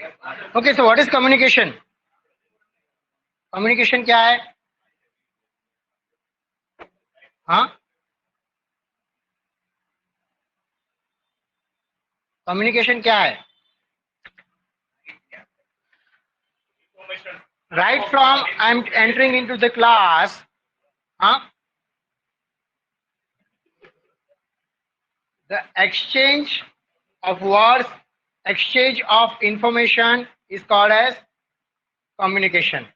Okay, so what is communication? Communication क्या है? हाँ, कम्युनिकेशन क्या है? Right from I am entering into the class, हाँ, the exchange of words, exchange of information is called as communication.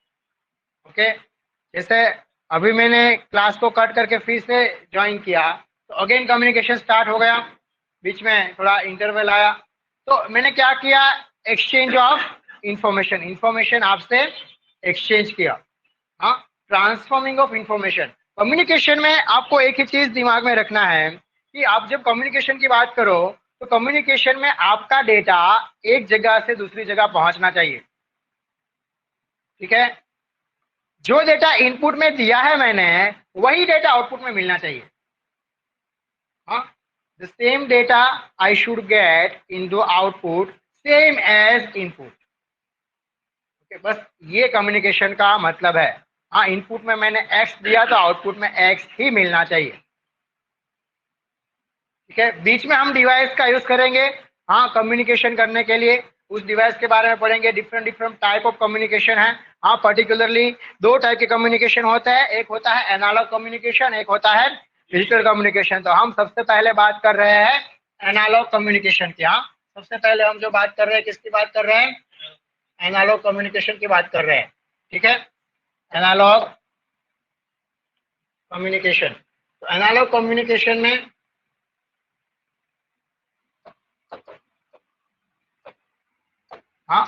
Okay, जैसे अभी मैंने क्लास को कट करके फिर से ज्वाइन किया तो अगेन कम्युनिकेशन स्टार्ट हो गया, बीच में थोड़ा इंटरवल आया, तो मैंने क्या किया? एक्सचेंज ऑफ इंफॉर्मेशन, इंफॉर्मेशन आपसे एक्सचेंज किया। हाँ, ट्रांसफॉर्मिंग ऑफ इंफॉर्मेशन। कम्युनिकेशन में आपको एक ही चीज दिमाग में रखना है कि आप जब कम्युनिकेशन की बात करो तो कम्युनिकेशन में आपका डेटा एक जगह से दूसरी जगह पहुंचना चाहिए। ठीक है, जो डेटा इनपुट में दिया है मैंने वही डेटा आउटपुट में मिलना चाहिए। हाँ, the same data I should get in दो output same as input. Okay, बस ये कम्युनिकेशन का मतलब है। हाँ, इनपुट में मैंने एक्स दिया तो आउटपुट में एक्स ही मिलना चाहिए। ठीक है, बीच में हम डिवाइस का यूज करेंगे, हाँ, कम्युनिकेशन करने के लिए। उस डिवाइस के बारे में पढ़ेंगे, different different type of communication है। हाँ, पर्टिकुलरली दो टाइप के कम्युनिकेशन होता है, एक होता है एनालॉग कम्युनिकेशन, एक होता है डिजिटल कम्युनिकेशन। तो हम सबसे पहले बात कर रहे हैं एनालॉग कम्युनिकेशन की। हाँ, सबसे पहले हम जो बात कर रहे हैं किसकी बात कर रहे हैं? एनालॉग कम्युनिकेशन की बात कर रहे हैं। ठीक है, एनालॉग कम्युनिकेशन। तो एनालॉग कम्युनिकेशन में हाँ,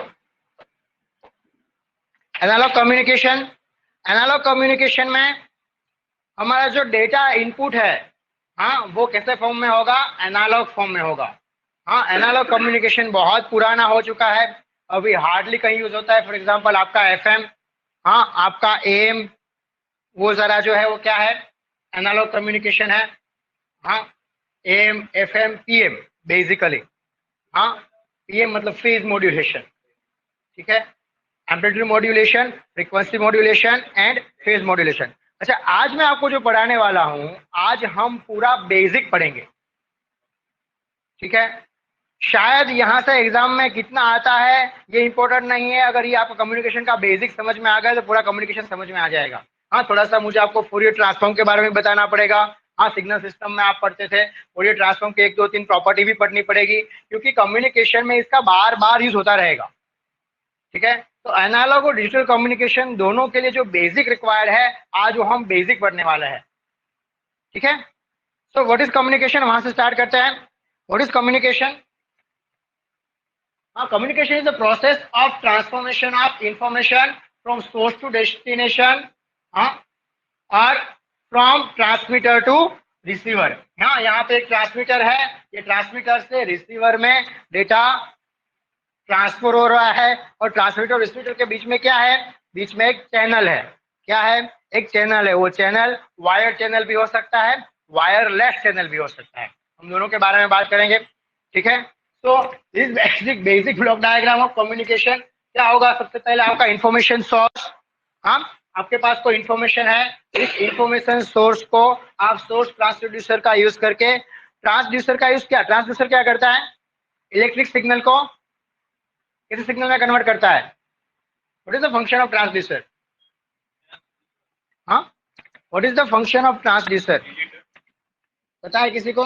एनालॉग कम्युनिकेशन, एनालॉग कम्युनिकेशन में हमारा जो डेटा इनपुट है, हाँ, वो कैसे फॉर्म में होगा? एनालॉग फॉर्म में होगा। हाँ, एनालॉग कम्युनिकेशन बहुत पुराना हो चुका है, अभी हार्डली कहीं यूज होता है। फॉर एग्जांपल आपका एफएम, हाँ, आपका एएम, वो जरा जो है वो क्या है? एनालॉग कम्युनिकेशन है। हाँ, एएम एफएम पीएम बेसिकली। हाँ, पीएम मतलब फेज मॉड्यूलेशन। ठीक है, amplitude modulation, frequency modulation and phase modulation. अच्छा, आज मैं आपको जो पढ़ाने वाला हूं, आज हम पूरा बेसिक पढ़ेंगे। ठीक है, शायद यहाँ से एग्जाम में कितना आता है ये इंपॉर्टेंट नहीं है, अगर ये आपको कम्युनिकेशन का बेसिक समझ में आ गया तो पूरा कम्युनिकेशन समझ में आ जाएगा। हाँ, थोड़ा सा मुझे आपको फूरियर ट्रांसफॉर्म के बारे में बताना पड़ेगा। हाँ, सिग्नल सिस्टम में आप पढ़ते थे, फूरियर ट्रांसफॉर्म की एक दो तीन प्रॉपर्टी भी पढ़नी पड़ेगी, क्योंकि कम्युनिकेशन में इसका बार बार यूज होता रहेगा। ठीक है, तो एनालॉग और डिजिटल कम्युनिकेशन दोनों के लिए जो बेसिक रिक्वायर्ड है, आज वो हम बेसिक पढ़ने वाले हैं। ठीक है, सो व्हाट इज कम्युनिकेशन, वहां से स्टार्ट करते हैं। What is communication? Communication is the process of transformation of information from source to destination, और फ्रॉम ट्रांसमीटर टू रिसीवर। हाँ, यहाँ पे एक ट्रांसमीटर है, ये ट्रांसमीटर से रिसीवर में डेटा ट्रांसफर हो रहा है, और ट्रांसमीटर और रिसीवर के बीच में क्या है? बीच में एक चैनल है। क्या है? एक चैनल है। वो चैनल वायर चैनल भी हो सकता है, वायरलेस चैनल भी हो सकता है। हम दोनों के बारे में बात करेंगे। ठीक है, तो इस basic basic block diagram of communication क्या होगा? सबसे पहले आपका इंफॉर्मेशन सोर्स। हाँ, आपके पास कोई इंफॉर्मेशन है, इस इंफॉर्मेशन सोर्स को आप सोर्स ट्रांसड्यूसर का यूज करके, ट्रांसड्यूसर का यूज क्या, ट्रांसड्यूसर क्या करता है? इलेक्ट्रिक सिग्नल को किस सिग्नल में कन्वर्ट करता है? What is the function of transducer? हाँ, what is the function of transducer, पता है किसी को?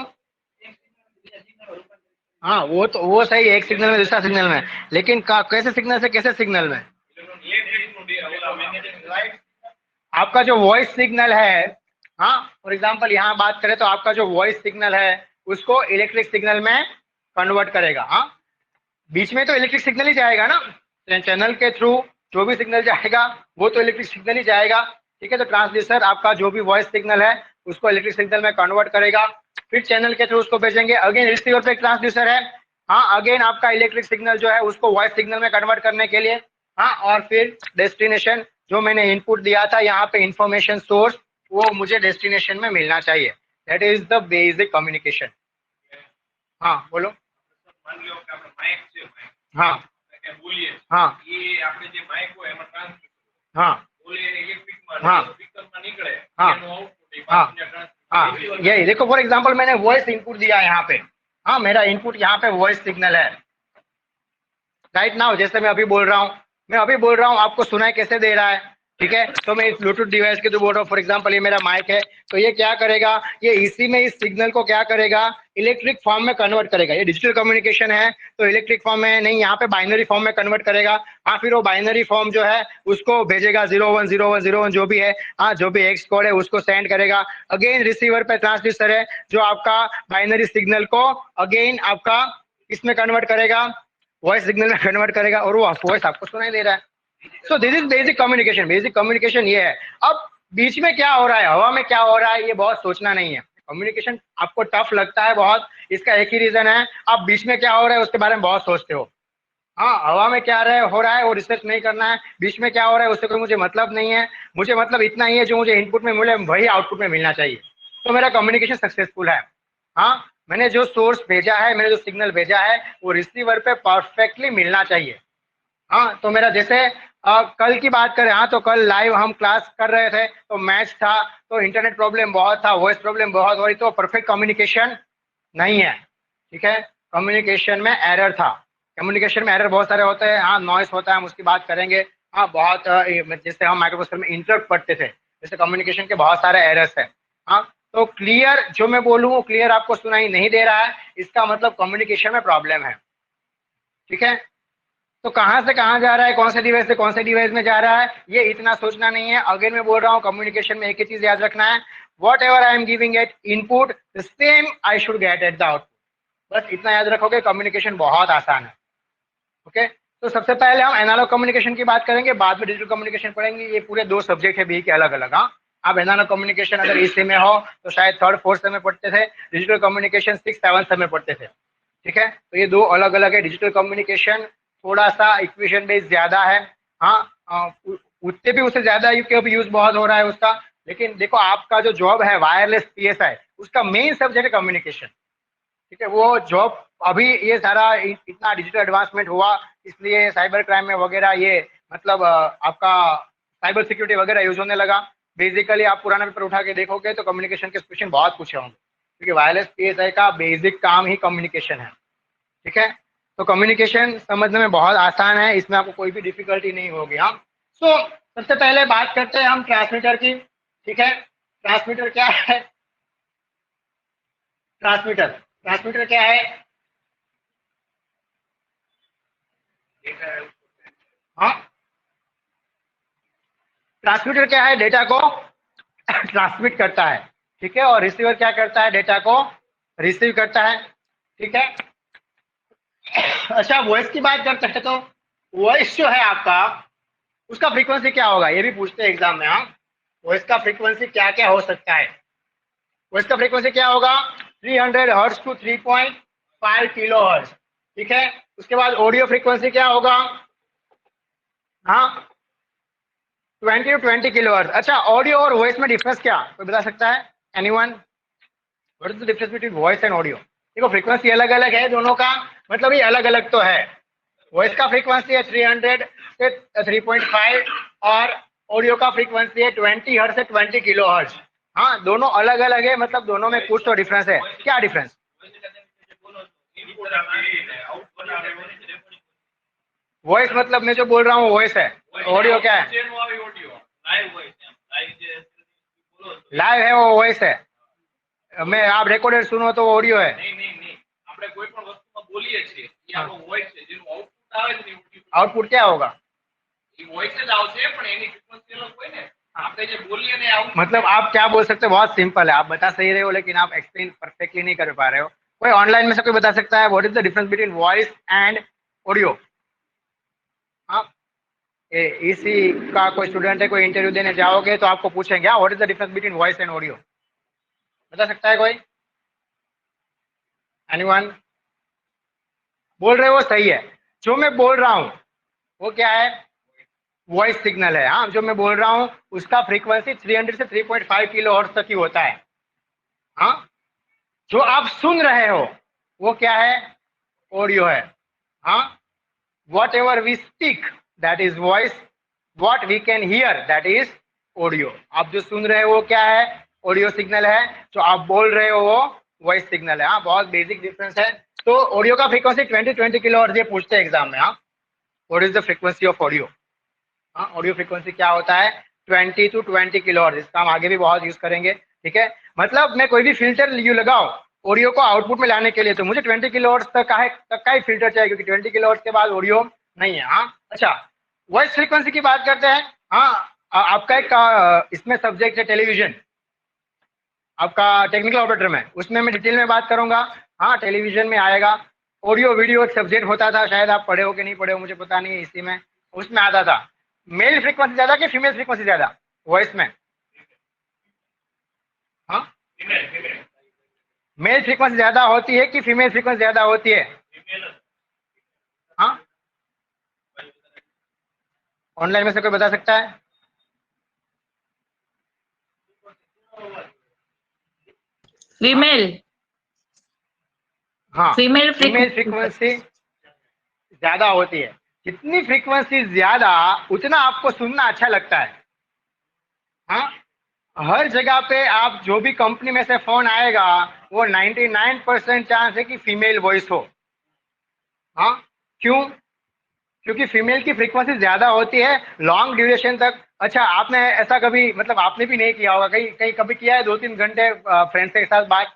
हाँ, वो तो वो सही है, एक सिग्नल में दूसरा सिग्नल में, लेकिन कैसे सिग्नल से कैसे सिग्नल में? आपका जो वॉइस सिग्नल है, हाँ, फॉर एग्जांपल यहाँ बात करें तो आपका जो वॉइस सिग्नल है उसको इलेक्ट्रिक सिग्नल में कन्वर्ट करेगा। हाँ, बीच में तो इलेक्ट्रिक सिग्नल ही जाएगा ना, चैनल के थ्रू जो भी सिग्नल जाएगा वो तो इलेक्ट्रिक सिग्नल ही जाएगा। ठीक है, तो ट्रांसड्यूसर आपका जो भी वॉइस सिग्नल है उसको इलेक्ट्रिक सिग्नल में कन्वर्ट करेगा, फिर चैनल के थ्रू उसको भेजेंगे। अगेन रिसीवर पे एक ट्रांसड्यूसर है, हाँ, अगेन आपका इलेक्ट्रिक सिग्नल जो है उसको वॉइस सिग्नल में कन्वर्ट करने के लिए। हाँ, और फिर डेस्टिनेशन, जो मैंने इनपुट दिया था यहाँ पे इंफॉर्मेशन सोर्स, वो मुझे डेस्टिनेशन में मिलना चाहिए। That is the basic communication. हाँ, बोलो। हाँ, हाँ हाँ हाँ हाँ हाँ हाँ, यही देखो फॉर एग्जांपल मैंने वॉइस इनपुट दिया है यहाँ पे। हाँ, मेरा इनपुट यहाँ पे वॉइस सिग्नल है राइट नाउ। जैसे मैं अभी बोल रहा हूँ, आपको सुनाई कैसे दे रहा है? ठीक है, तो मैं इस ब्लूटूथ डिवाइस के थ्रू बोल रहा हूँ। फॉर एग्जांपल ये मेरा माइक है, तो ये क्या करेगा, ये इसी में इस सिग्नल को क्या करेगा, इलेक्ट्रिक फॉर्म में कन्वर्ट करेगा। ये डिजिटल कम्युनिकेशन है, तो इलेक्ट्रिक फॉर्म में नहीं, यहाँ पे बाइनरी फॉर्म में कन्वर्ट करेगा। हाँ, फिर वो बाइनरी फॉर्म जो है उसको भेजेगा 010101 जो भी है, हाँ जो भी एक्स कोड है उसको सेंड करेगा। अगेन रिसीवर पे ट्रांसड्यूसर है जो आपका बाइनरी सिग्नल को अगेन आपका इसमें कन्वर्ट करेगा, वॉइस सिग्नल में कन्वर्ट करेगा, और वो वॉइस आपको सुनाई दे रहा है। So this is basic communication. Basic communication ये है। अब बीच में क्या हो रहा है, हवा में क्या हो रहा है, ये बहुत सोचना नहीं है। कम्युनिकेशन आपको टफ लगता है बहुत, इसका एक ही रीजन है, आप बीच में क्या हो रहा है उसके बारे में बहुत सोचते हो। हाँ, हवा में क्या हो रहा है वो रिसर्च नहीं करना है, बीच में क्या हो रहा है उससे कोई मुझे मतलब नहीं है। मुझे मतलब इतना ही है, जो मुझे इनपुट में मिले वही आउटपुट में मिलना चाहिए, तो मेरा कम्युनिकेशन सक्सेसफुल है। हाँ, मैंने जो सोर्स भेजा है, मैंने जो सिग्नल भेजा है, वो रिसीवर पे परफेक्टली मिलना चाहिए। हाँ, तो मेरा जैसे कल की बात करें, हाँ तो कल लाइव हम क्लास कर रहे थे, तो मैच था, तो इंटरनेट प्रॉब्लम बहुत था, वॉइस प्रॉब्लम बहुत हो रही, तो परफेक्ट कम्युनिकेशन नहीं है। ठीक है, कम्युनिकेशन में एरर था। कम्युनिकेशन में एरर बहुत सारे होते हैं, हाँ नॉइस होता है, हम उसकी बात करेंगे। हाँ, बहुत जैसे हम माइक्रोप्रोसेसर में इंटरप्ट पढ़ते थे, जैसे कम्युनिकेशन के बहुत सारे एरर्स है। हाँ, तो क्लियर जो मैं बोलूँ वो क्लियर आपको सुनाई नहीं दे रहा है, इसका मतलब कम्युनिकेशन में प्रॉब्लम है। ठीक है, तो कहाँ से कहाँ जा रहा है, कौन से डिवाइस से कौन से डिवाइस में जा रहा है, ये इतना सोचना नहीं है। अगेन मैं बोल रहा हूँ, कम्युनिकेशन में एक ही चीज याद रखना है, whatever I am giving at input the same I should get at the output. बस इतना याद रखोगे, कम्युनिकेशन बहुत आसान है। ओके, तो सबसे पहले हम एनालॉग कम्युनिकेशन की बात करेंगे, बाद में डिजिटल कम्युनिकेशन पढ़ेंगे। ये पूरे दो सब्जेक्ट है बी के अलग अलग। हाँ, आप एनालॉग कम्युनिकेशन अगर इसी में हो तो शायद थर्ड फोर्थ में पढ़ते थे, डिजिटल कम्युनिकेशन सिक्स सेवन्थ में पढ़ते थे। ठीक है, तो ये दो अलग अलग है। डिजिटल कम्युनिकेशन थोड़ा सा इक्वेशन बेस ज्यादा है। हाँ, उतने भी उससे ज्यादा यूज बहुत हो रहा है उसका। लेकिन देखो, आपका जो जॉब है वायरलेस पीएसआई, उसका मेन सब्जेक्ट है कम्युनिकेशन। ठीक है, वो जॉब अभी ये सारा इतना डिजिटल एडवांसमेंट हुआ, इसलिए साइबर क्राइम में वगैरह ये मतलब आपका साइबर सिक्योरिटी वगैरह यूज होने लगा। बेसिकली आप पुराना पेपर उठा के देखोगे तो कम्युनिकेशन के क्वेश्चन बहुत पूछे होंगे, क्योंकि वायरलेस पीएसआई का बेसिक काम ही कम्युनिकेशन है। ठीक है, तो कम्युनिकेशन समझने में बहुत आसान है, इसमें आपको कोई भी डिफिकल्टी नहीं होगी। हाँ, सो सबसे पहले बात करते हैं हम ट्रांसमीटर की। ठीक है, ट्रांसमीटर क्या है? ट्रांसमीटर ट्रांसमीटर क्या है? हाँ, ट्रांसमीटर क्या है? डेटा को ट्रांसमिट करता है। ठीक है, और रिसीवर क्या करता है? डेटा को रिसीव करता है। ठीक है, अच्छा वॉइस की बात करते हैं, तो वॉइस जो है आपका, उसका फ्रीक्वेंसी क्या होगा, ये भी पूछते हैं एग्जाम में। हाँ, वॉइस का फ्रीक्वेंसी क्या क्या हो सकता है? वॉइस का फ्रीक्वेंसी क्या होगा? 300 हर्ट्ज टू 3.5 किलो हर्ट्ज। ठीक है, उसके बाद ऑडियो फ्रीक्वेंसी क्या होगा? हाँ, 20 to 20 किलो हर्ट्ज। अच्छा, ऑडियो और वॉइस में डिफरेंस क्या, कोई बता सकता है? Anyone? What is the difference between voice and audio? देखो, फ्रीक्वेंसी अलग अलग है दोनों का, मतलब ये अलग अलग तो है। वॉइस का फ्रीक्वेंसी है 300 से 3.5, और ऑडियो का फ्रीक्वेंसी है 20 हर्ट्ज से 20 किलो हर्ट्ज। हाँ, दोनों अलग अलग है, मतलब दोनों में कुछ तो डिफरेंस है। क्या डिफरेंस? वॉइस मतलब मैं जो बोल रहा हूँ वॉइस है, ऑडियो क्या है? लाइव है वो वॉइस है, मैं आप रिकॉर्डेड सुनो तो ऑडियो है। आउटपुट क्या होगा? मतलब आप क्या बोल सकते हो? बहुत सिंपल है, आप बता सही रहे हो, लेकिन आप एक्सप्लेन परफेक्टली नहीं कर पा रहे हो। कोई ऑनलाइन में से कोई बता सकता है what is the difference between voice and audio? हाँ, इसी का कोई स्टूडेंट है, कोई इंटरव्यू देने जाओगे तो आपको पूछेंगे what is the difference between voice and audio? बता सकता है कोई? एनीवन? बोल रहे हो सही है। जो मैं बोल रहा हूँ वो क्या है? वॉइस सिग्नल है। हाँ, जो मैं बोल रहा हूँ उसका फ्रीक्वेंसी 300 से 3.5 किलो हर्ट्ज तक ही होता है। हाँ, जो आप सुन रहे हो वो क्या है? ऑडियो है। हाँ, whatever we speak that is voice, what we can hear that is audio. आप जो सुन रहे हो वो क्या है, ऑडियो सिग्नल है, जो आप बोल रहे हो वो वॉइस सिग्नल है। हाँ, बहुत बेसिक डिफरेंस है। तो ऑडियो का फ्रीक्वेंसी 20 किलो हर्ट्ज ये पूछते हैं एग्जाम में। हाँ, what is the frequency of audio. हाँ, ऑडियो फ्रीक्वेंसी क्या होता है, 20 to 20 किलो हर्ट्ज। इसका हम आगे भी बहुत यूज करेंगे, ठीक है। मतलब मैं कोई भी फिल्टर यू लगाओ ऑडियो को आउटपुट में लाने के लिए, तो मुझे 20 किलो हर्ट्ज तक का ही फिल्टर चाहिए, क्योंकि 20 किलो हर्ट्ज के बाद ऑडियो नहीं है। हाँ, अच्छा, वॉइस फ्रीक्वेंसी की बात करते हैं। हाँ, आपका एक इसमें सब्जेक्ट है टेलीविजन, आपका टेक्निकल ऑपरेटर में, उसमें मैं डिटेल में बात करूंगा। हाँ, टेलीविजन में आएगा। ऑडियो वीडियो एक सब्जेक्ट होता था, शायद आप पढ़े हो कि नहीं पढ़े हो मुझे पता नहीं है, इसी में उसमें आता था। मेल फ्रीक्वेंसी ज्यादा कि फीमेल फ्रीक्वेंसी ज्यादा वॉइस में। हाँ, मेल फ्रीक्वेंसी ज्यादा होती है कि फीमेल फ्रीक्वेंसी ज्यादा होती है। हाँ, ऑनलाइन में से कोई बता सकता है। फीमेल। हाँ, फीमेल फीमेल फ्रीक्वेंसी ज्यादा होती है। जितनी फ्रीक्वेंसी ज्यादा उतना आपको सुनना अच्छा लगता है। हाँ, हर जगह पे आप जो भी कंपनी में से फोन आएगा वो 99% चांस है कि फीमेल वॉइस हो। हाँ, क्यों? क्योंकि फीमेल की फ्रीक्वेंसी ज्यादा होती है लॉन्ग ड्यूरेशन तक। अच्छा, आपने ऐसा कभी, मतलब आपने भी नहीं किया होगा, कहीं कहीं कभी किया है 2-3 घंटे फ्रेंड्स के साथ बात?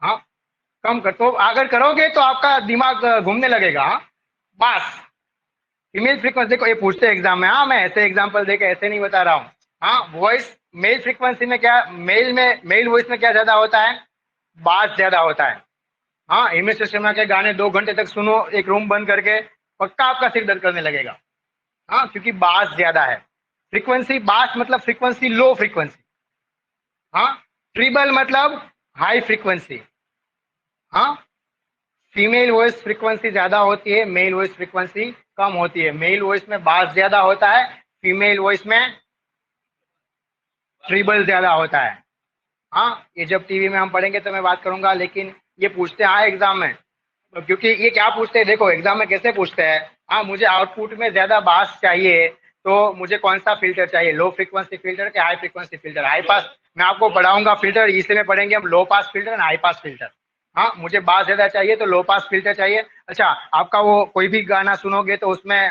हाँ, कम कर, तो अगर करोगे तो आपका दिमाग घूमने लगेगा। हाँ? बस, फीमेल फ्रीक्वेंसी को ये पूछते हैं एग्जाम में। हाँ, मैं ऐसे एग्जांपल देके ऐसे नहीं बता रहा हूँ। हाँ, वॉइस मेल फ्रीक्वेंसी में क्या, मेल वॉइस में क्या ज्यादा होता है, बास ज्यादा होता है। हाँ, हिमेश रेशमिया के गाने 2 घंटे तक सुनो एक रूम बंद करके, पक्का आपका सिर दर्द करने लगेगा। हाँ, क्योंकि बास ज्यादा है। फ्रीक्वेंसी बास मतलब फ्रीक्वेंसी, लो फ्रीक्वेंसी। हाँ, ट्रिबल मतलब हाई फ्रीक्वेंसी। हाँ, फीमेल वॉइस फ्रीक्वेंसी ज्यादा होती है, मेल वॉइस फ्रीक्वेंसी कम होती है। मेल वॉइस में बास ज्यादा होता है, फीमेल वॉइस में ट्रिबल ज्यादा होता है। हाँ, ये जब टीवी में हम पढ़ेंगे तो मैं बात करूंगा, लेकिन ये पूछते हैं हाँ एग्जाम में। क्योंकि ये क्या पूछते हैं, देखो एग्जाम में कैसे पूछते हैं। हाँ, मुझे आउटपुट में ज्यादा बास चाहिए, तो मुझे कौन सा फिल्टर चाहिए, लो फ्रीक्वेंसी फिल्टर के high frequency filter. High pass मैं आपको पढ़ाऊंगा फिल्टर, इसी में पढ़ेंगे हम low pass filter and high pass filter. हाँ, मुझे बास ज्यादा चाहिए तो लो पास फिल्टर चाहिए। अच्छा, आपका वो कोई भी गाना सुनोगे तो उसमें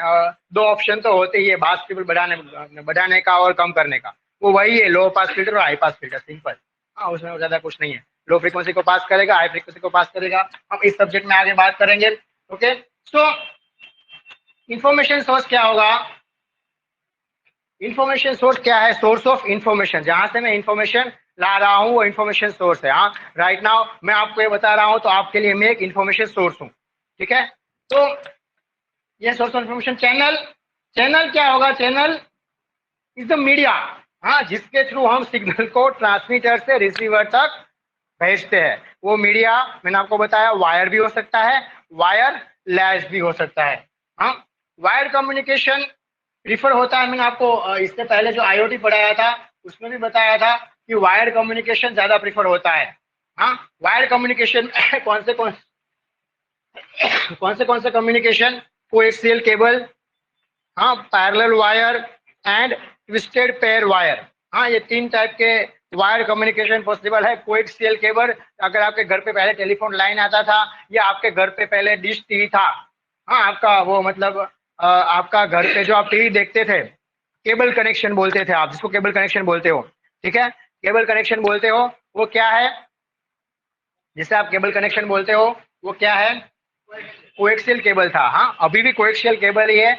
दो ऑप्शन तो होते ही है, बास ट्रिबल बढ़ाने बढ़ाने का और कम करने का। वो वही है, लो पास फिल्टर और हाई पास फिल्टर, सिंपल। हाँ, उसमें ज्यादा कुछ नहीं है। लो फ्रीक्वेंसी को पास करेगा, हाई फ्रीक्वेंसी को पास करेगा। हम इस सब्जेक्ट में आगे बात करेंगे। ओके, सो इंफॉर्मेशन सोर्स क्या होगा? इंफॉर्मेशन सोर्स क्या है? सोर्स ऑफ इंफॉर्मेशन, जहां से मैं इंफॉर्मेशन ला रहा हूँ वो इंफॉर्मेशन सोर्स है। हाँ, राइट नाउ मैं आपको ये बता रहा हूँ तो आपके लिए मैं एक इंफॉर्मेशन सोर्स हूँ, ठीक है। तो ये source of information channel, channel क्या होगा? चैनल इज द मीडिया, हाँ, जिसके थ्रू हम सिग्नल को ट्रांसमीटर से रिसीवर तक भेजते हैं। वो मीडिया मैंने आपको बताया वायर भी हो सकता है, वायर लैस भी हो सकता है। हाँ, वायर कम्युनिकेशन प्रीफर होता है। मैंने आपको इससे पहले जो आईओटी पढ़ाया था उसमें भी बताया था कि वायर कम्युनिकेशन ज्यादा प्रीफर होता है। हाँ, वायर कम्युनिकेशन कौन से कम्युनिकेशन, कोएक्सियल केबल, हाँ, parallel wire and twisted pair wire. हाँ, ये 3 टाइप के वायर कम्युनिकेशन पॉसिबल है। कोएक्सियल केबल, अगर आपके घर पे पहले टेलीफोन लाइन आता था या आपके घर पे पहले डिश टीवी था। हाँ, आपका वो मतलब आपका घर पे जो आप टीवी देखते थे, केबल कनेक्शन बोलते थे आप, जिसको केबल कनेक्शन बोलते हो, ठीक है। केबल कनेक्शन बोलते हो वो क्या है, जिसे आप केबल कनेक्शन बोलते हो वो क्या है? कोएक्सियल केबल था। हाँ, अभी भी कोएक्सियल केबल ही है।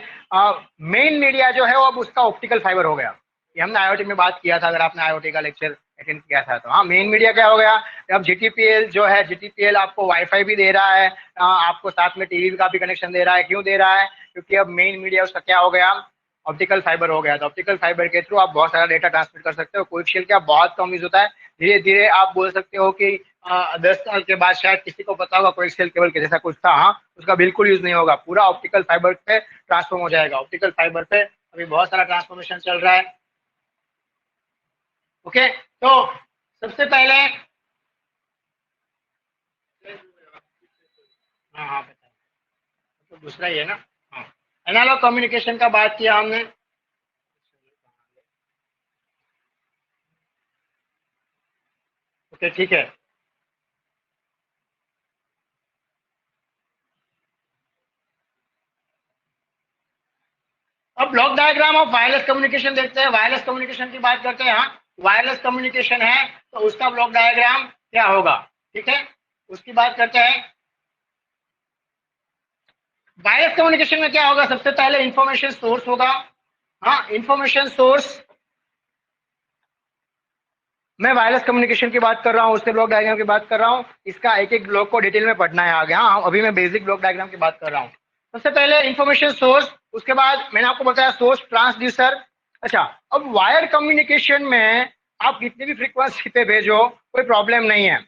मेन मीडिया जो है वो अब उसका ऑप्टिकल फाइबर हो गया। ये हमने आईओटी में बात किया था, अगर आपने आईओटी का लेक्चर अटेंड किया था तो। हाँ, मेन मीडिया क्या हो गया? अब जीटीपीएल जो है, जीटीपीएल आपको वाईफाई भी दे रहा है, आपको साथ में टीवी का भी कनेक्शन दे रहा है। क्यों दे रहा है? क्योंकि अब मेन मीडिया उसका क्या हो गया? ऑप्टिकल फाइबर हो गया। तो ऑप्टिकल फाइबर के थ्रू आप बहुत सारा डेटा ट्रांसमिट कर सकते हो। कोएक्सियल क्या बहुत कम यूज होता है। धीरे धीरे आप बोल सकते हो कि 10 साल के बाद शायद किसी को पता होगा कोएक्सियल केबल के जैसा कुछ था। हाँ, उसका बिल्कुल यूज नहीं होगा, पूरा ऑप्टिकल फाइबर पे ट्रांसफॉर्म हो जाएगा। ऑप्टिकल फाइबर पे अभी बहुत सारा ट्रांसफॉर्मेशन चल रहा है। ओके, तो सबसे पहले, हाँ हाँ, दूसरा ही है ना। हाँ, एनालॉग कम्युनिकेशन का बात किया हमने। ओके ठीक है। अब block diagram of wireless communication देखते हैं। वायरलेस कम्युनिकेशन की बात करते हैं। हाँ, वायरलेस कम्युनिकेशन है तो उसका ब्लॉक डायग्राम क्या होगा, ठीक है, उसकी बात करते हैं। वायरलेस कम्युनिकेशन में क्या होगा, सबसे पहले इंफॉर्मेशन सोर्स होगा। हाँ, इंफॉर्मेशन सोर्स, मैं वायरलेस कम्युनिकेशन की बात कर रहा हूँ, उसके ब्लॉक डायग्राम की बात कर रहा हूँ। इसका एक एक ब्लॉक को डिटेल में पढ़ना है आगे। हाँ, अभी मैं बेसिक ब्लॉक डायग्राम की बात कर रहा हूँ। सबसे पहले इंफॉर्मेशन सोर्स, उसके बाद मैंने आपको बताया सोर्स ट्रांसड्यूसर। अच्छा, अब वायर कम्युनिकेशन में आप कितनी भी फ्रीक्वेंसी पे भेजो कोई प्रॉब्लम नहीं है।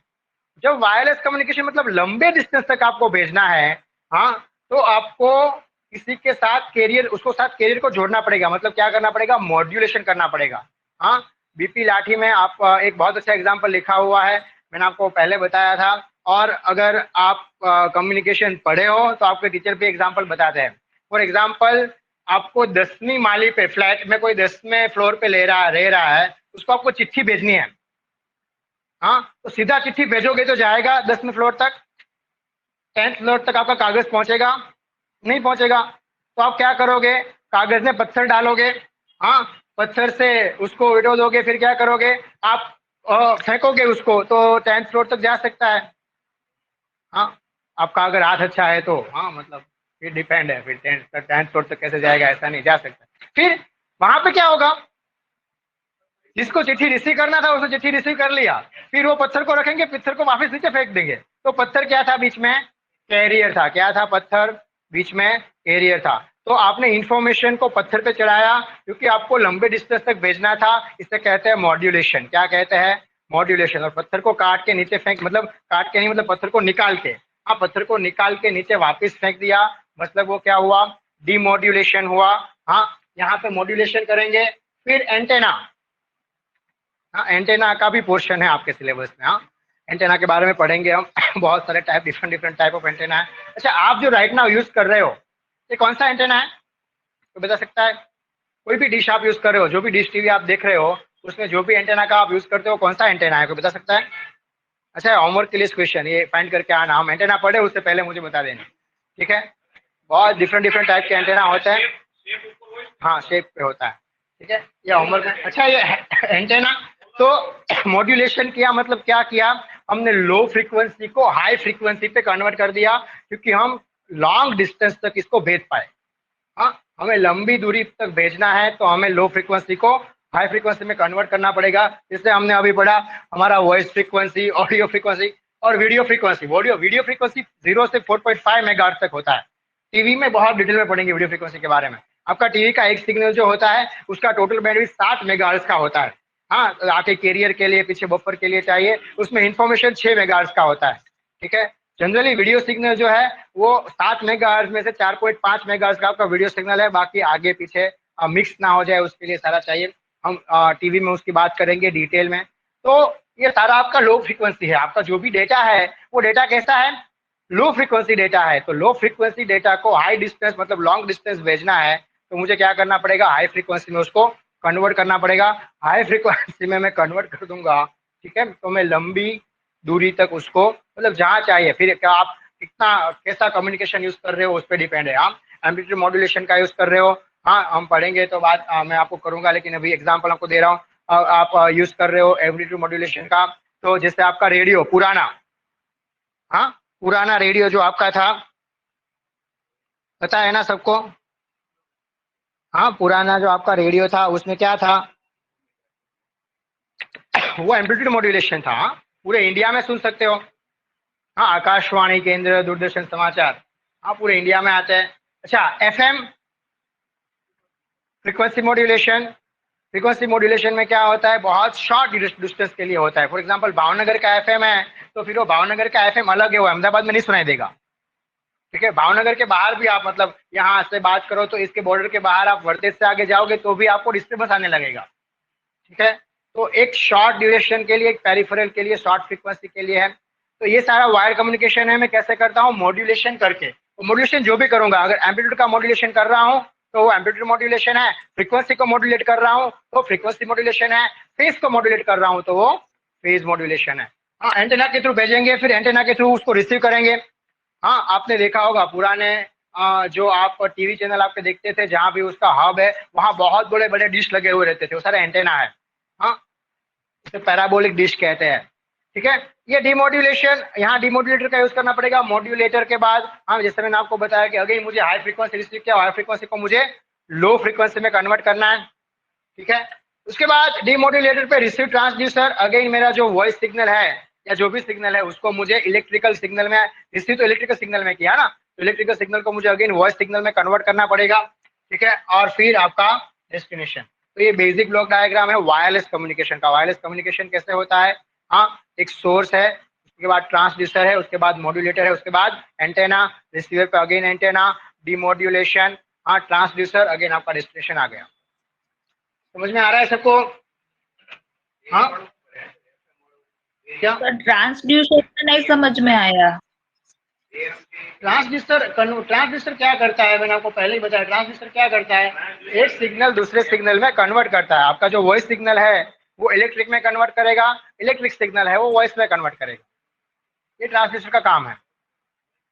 जब वायरलेस कम्युनिकेशन मतलब लंबे डिस्टेंस तक आपको भेजना है, हाँ, तो आपको किसी के साथ कैरियर, उसको साथ कैरियर को जोड़ना पड़ेगा। मतलब क्या करना पड़ेगा, मॉड्यूलेशन करना पड़ेगा। हाँ, बीपी लाठी में आप एक बहुत अच्छा एग्जाम्पल लिखा हुआ है, मैंने आपको पहले बताया था। और अगर आप कम्युनिकेशन पढ़े हो तो आपके टीचर भी एग्जाम्पल बताते हैं। फॉर एग्जाम्पल, आपको 10वीं माली पे, फ्लैट में कोई 10वें फ्लोर पे रह रहा है, उसको आपको चिट्ठी भेजनी है। हाँ, तो सीधा चिट्ठी भेजोगे तो जाएगा 10वें फ्लोर तक, 10th फ्लोर तक आपका कागज पहुंचेगा? नहीं पहुंचेगा। तो आप क्या करोगे, कागज में पत्थर डालोगे। हाँ, पत्थर से उसको विडो दोगे, फिर क्या करोगे आप, फेंकोगे उसको तो 10th फ्लोर तक जा सकता है। हाँ, आपका अगर हाथ अच्छा है तो। हाँ, मतलब फिर डिपेंड है, फिर 10th फ्लोर तक कैसे जाएगा, ऐसा नहीं जा सकता। फिर वहां पे क्या होगा, जिसको चिट्ठी रिसीव करना था उसने चिट्ठी रिसीव कर लिया, फिर वो पत्थर को रखेंगे, पत्थर को वापस नीचे फेंक देंगे। तो पत्थर क्या था बीच में, कैरियर था। क्या था, पत्थर बीच में कैरियर था। तो आपने इंफॉर्मेशन को पत्थर पे चढ़ाया क्योंकि आपको लंबे डिस्टेंस तक भेजना था। इसे कहते हैं मॉड्यूलेशन। क्या कहते हैं, मॉड्यूलेशन। और पत्थर को काट के नीचे फेंक, मतलब काट के नहीं, मतलब पत्थर को निकाल के, हाँ, पत्थर को निकाल के नीचे वापस फेंक दिया, मतलब वो क्या हुआ, डीमॉड्यूलेशन हुआ। हाँ, यहाँ पे मॉड्यूलेशन करेंगे। फिर एंटेना। हाँ, एंटेना का भी पोर्शन है आपके सिलेबस में। हाँ, एंटेना के बारे में पढ़ेंगे हम। बहुत सारे type, different different type of antenna है। अच्छा, आप जो राइट नाउ यूज कर रहे हो, ये कौन सा एंटेना है, तो बता सकता है? कोई भी डिश आप यूज कर रहे हो, जो भी डिश टीवी आप देख रहे हो, उसमें जो भी एंटेना का आप यूज करते हो, कौन सा एंटेना है, कोई बता सकता है? अच्छा, होमवर्क के लिए क्वेश्चन ये फाइंड करके आना, हम एंटेना पढ़े उससे पहले मुझे बता देना, ठीक है। बहुत डिफरेंट डिफरेंट टाइप के एंटेना होते हैं। हाँ, शेप पे होता है, ठीक है, ये होमवर्क में। अच्छा, ये एंटेना, तो मॉड्यूलेशन किया मतलब क्या किया, हमने लो फ्रीक्वेंसी को हाई फ्रीक्वेंसी पे कन्वर्ट कर दिया, क्योंकि हम लॉन्ग डिस्टेंस तक इसको भेज पाए। हाँ, हमें लंबी दूरी तक भेजना है तो हमें लो फ्रीक्वेंसी को हाई फ्रीक्वेंसी में कन्वर्ट करना पड़ेगा। जैसे हमने अभी पढ़ा, हमारा वॉइस फ्रीक्वेंसी, ऑडियो फ्रीक्वेंसी और वीडियो फ्रीक्वेंसी। वीडियो फ्रीक्वेंसी 0 से 4.5 मेगाहर्ट्ज तक होता है। टीवी में बहुत डिटेल में पढ़ेंगे वीडियो फ्रीक्वेंसी के बारे में। आपका टीवी का एक सिग्नल जो होता है उसका टोटल बैंडविड्थ 60 मेगाहर्ट्ज का होता है। हाँ, तो आगे कैरियर के लिए, पीछे बफर के लिए चाहिए, उसमें इंफॉर्मेशन 6 मेगाहर्ट्ज का होता है, ठीक है। जनरली वीडियो सिग्नल जो है वो 7 मेगाहर्ट्ज में से 4.5 मेगाहर्ट्ज का आपका वीडियो सिग्नल है। बाकी आगे पीछे मिक्स ना हो जाए उसके लिए सारा चाहिए। हम टीवी में उसकी बात करेंगे डिटेल में। तो ये सारा आपका लो फ्रीक्वेंसी है। आपका जो भी डेटा है वो डेटा कैसा है, लो फ्रीक्वेंसी डेटा है। तो लो फ्रीक्वेंसी डेटा को हाई डिस्टेंस, मतलब लॉन्ग डिस्टेंस भेजना है, तो मुझे क्या करना पड़ेगा, हाई फ्रीक्वेंसी में उसको कन्वर्ट करना पड़ेगा। हाई फ्रीक्वेंसी में मैं कन्वर्ट कर दूंगा, ठीक है, तो मैं लंबी दूरी तक उसको, मतलब जहाँ चाहिए, फिर क्या आप कितना कैसा कम्युनिकेशन यूज कर रहे हो उस पर डिपेंड है। आप एम्पलीट्यूड मॉड्यूलेशन का यूज कर रहे हो, हाँ, हम पढ़ेंगे तो बात मैं आपको करूंगा, लेकिन अभी एग्जाम्पल आपको दे रहा हूँ। आप यूज कर रहे हो एम्पलीट्यूड मॉड्यूलेशन का, तो जैसे आपका रेडियो पुराना, हाँ, पुराना रेडियो जो आपका था, पता है ना सबको? हाँ, पुराना जो आपका रेडियो था उसमें क्या था, वो एम्पलीट्यूड मॉड्यूलेशन था। हाँ, पूरे इंडिया में सुन सकते हो। हाँ, आकाशवाणी केंद्र, दूरदर्शन समाचार, हाँ, पूरे इंडिया में आते हैं। अच्छा, FM, frequency modulation. Frequency modulation में क्या होता है, बहुत शॉर्ट डिस्टेंस के लिए होता है। फॉर एग्जांपल, भावनगर का एफएम है तो फिर वो भावनगर का एफएम अलग है, वो अहमदाबाद में नहीं सुनाई देगा, ठीक है। भावनगर के बाहर भी आप, मतलब यहाँ से बात करो तो इसके बॉर्डर के बाहर आप वर्तेज से आगे जाओगे तो भी आपको डिस्टर्बेंस आने लगेगा, ठीक है। तो एक शॉर्ट ड्यूरेशन के लिए, एक पेरिफेरल के लिए, शॉर्ट फ्रीक्वेंसी के लिए है। तो ये सारा वायर कम्युनिकेशन है, मैं कैसे करता हूँ, मॉड्यूलेशन करके। मॉड्यूलेशन जो भी करूंगा, अगर एम्पलीट्यूड का मॉड्यूलेशन कर रहा हूँ तो वो एम्पलीट्यूड मॉड्यूलेशन है, फ्रीक्वेंसी को मॉड्यूलेट कर रहा हूँ तो फ्रीक्वेंसी मॉड्यूलेशन है, फेज को मॉड्यूलेट कर रहा हूँ तो वो फेज मॉड्यूलेशन है। हाँ, एंटेना के थ्रू भेजेंगे, फिर एंटेना के थ्रू उसको रिसीव करेंगे। हाँ, आपने देखा होगा पुराने जो आप टीवी चैनल आपके देखते थे, जहां भी उसका हब है वहां बहुत बड़े बड़े डिश लगे हुए रहते थे, वो सारे एंटेना है। हाँ, इसे पैराबोलिक डिश कहते हैं। ठीक है, ये डिमोड्यूलेशन, यहाँ डिमोड्यूलेटर का यूज करना पड़ेगा। मॉड्यूलेटर के बाद हाँ, जैसे मैंने आपको बताया कि अगेन मुझे हाई फ्रीक्वेंसी रिसीव किया, हाई फ्रीक्वेंसी को मुझे लो फ्रीक्वेंसी में कन्वर्ट करना है। ठीक है, उसके बाद डिमोड्यूलेटर पे रिसीव ट्रांसड्यूसर, अगेन मेरा जो वॉइस सिग्नल है या जो भी सिग्नल है उसको मुझे इलेक्ट्रिकल सिग्नल में, रिसीव तो इलेक्ट्रिकल सिग्नल में किया ना, तो इलेक्ट्रिकल सिग्नल को मुझे अगेन वॉइस सिग्नल में कन्वर्ट करना पड़ेगा। ठीक है, और फिर आपका डेस्टिनेशन। तो ये बेसिक ब्लॉक डायग्राम है वायरलेस कम्युनिकेशन का। वायरलेस कम्युनिकेशन कैसे होता है? हाँ, एक सोर्स है, उसके बाद ट्रांसड्यूसर है, उसके बाद मॉड्यूलेटर है, उसके बाद एंटेना, रिसीवर पे अगेन एंटेना, डिमोड्यूलेशन, हाँ ट्रांसड्यूसर, अगेन आपका डेस्टिनेशन आ गया। समझ में आ रहा है सबको? हाँ, क्या ट्रांसड्यूसर नहीं समझ में आया। ट्रांसड्यूसर क्या करता है? मैंने आपको पहले ही बताया, ट्रांसड्यूसर क्या करता है, एक सिग्नल दूसरे सिग्नल में कन्वर्ट करता है। आपका जो वॉइस सिग्नल है वो इलेक्ट्रिक में कन्वर्ट करेगा, इलेक्ट्रिक सिग्नल है वो वॉइस में कन्वर्ट करेगा। ये ट्रांसड्यूसर का काम है।